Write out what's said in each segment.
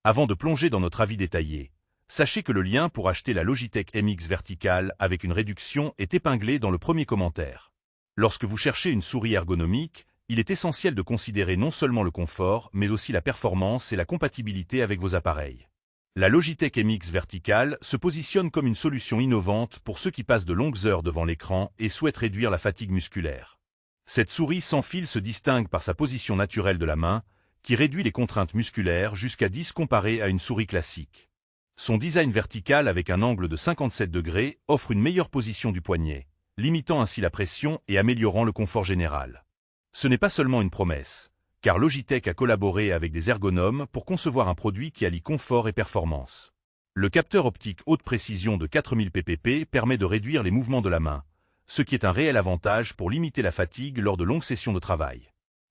Avant de plonger dans notre avis détaillé, sachez que le lien pour acheter la Logitech MX Vertical avec une réduction est épinglé dans le premier commentaire. Lorsque vous cherchez une souris ergonomique, il est essentiel de considérer non seulement le confort, mais aussi la performance et la compatibilité avec vos appareils. La Logitech MX Vertical se positionne comme une solution innovante pour ceux qui passent de longues heures devant l'écran et souhaitent réduire la fatigue musculaire. Cette souris sans fil se distingue par sa position naturelle de la main, qui réduit les contraintes musculaires jusqu'à 10 comparé à une souris classique. Son design vertical avec un angle de 57 degrés offre une meilleure position du poignet, limitant ainsi la pression et améliorant le confort général. Ce n'est pas seulement une promesse, car Logitech a collaboré avec des ergonomes pour concevoir un produit qui allie confort et performance. Le capteur optique haute précision de 4000 ppp permet de réduire les mouvements de la main, ce qui est un réel avantage pour limiter la fatigue lors de longues sessions de travail.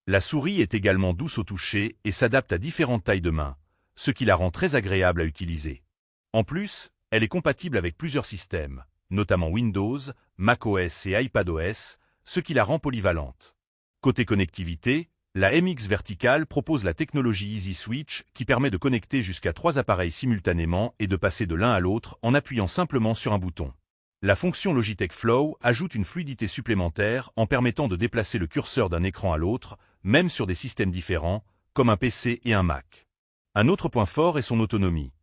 La souris est également douce au toucher et s'adapte à différentes tailles de main, ce qui la rend très agréable à utiliser. En plus, elle est compatible avec plusieurs systèmes, notamment Windows, macOS et iPadOS, ce qui la rend polyvalente. Côté connectivité, la MX Vertical propose la technologie Easy Switch qui permet de connecter jusqu'à 3 appareils simultanément et de passer de l'un à l'autre en appuyant simplement sur un bouton. La fonction Logitech Flow ajoute une fluidité supplémentaire en permettant de déplacer le curseur d'un écran à l'autre, même sur des systèmes différents, comme un PC et un Mac. Un autre point fort est son autonomie.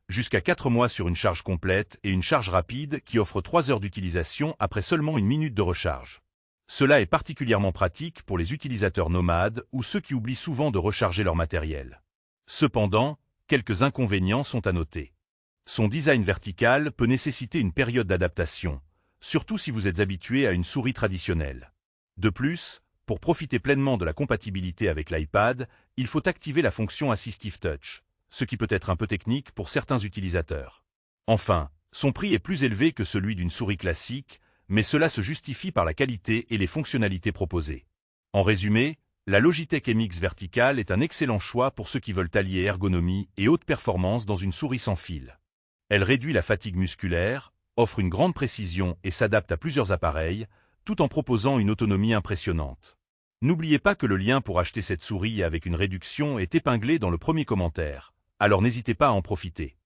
Jusqu'à 4 mois sur une charge complète et une charge rapide qui offre 3 heures d'utilisation après seulement 1 minute de recharge. Cela est particulièrement pratique pour les utilisateurs nomades ou ceux qui oublient souvent de recharger leur matériel. Cependant, quelques inconvénients sont à noter. Son design vertical peut nécessiter une période d'adaptation, surtout si vous êtes habitué à une souris traditionnelle. De plus, pour profiter pleinement de la compatibilité avec l'iPad, il faut activer la fonction Assistive Touch, ce qui peut être un peu technique pour certains utilisateurs. Enfin, son prix est plus élevé que celui d'une souris classique, mais cela se justifie par la qualité et les fonctionnalités proposées. En résumé, la Logitech MX Vertical est un excellent choix pour ceux qui veulent allier ergonomie et haute performance dans une souris sans fil. Elle réduit la fatigue musculaire, offre une grande précision et s'adapte à plusieurs appareils, tout en proposant une autonomie impressionnante. N'oubliez pas que le lien pour acheter cette souris avec une réduction est épinglé dans le premier commentaire, alors n'hésitez pas à en profiter.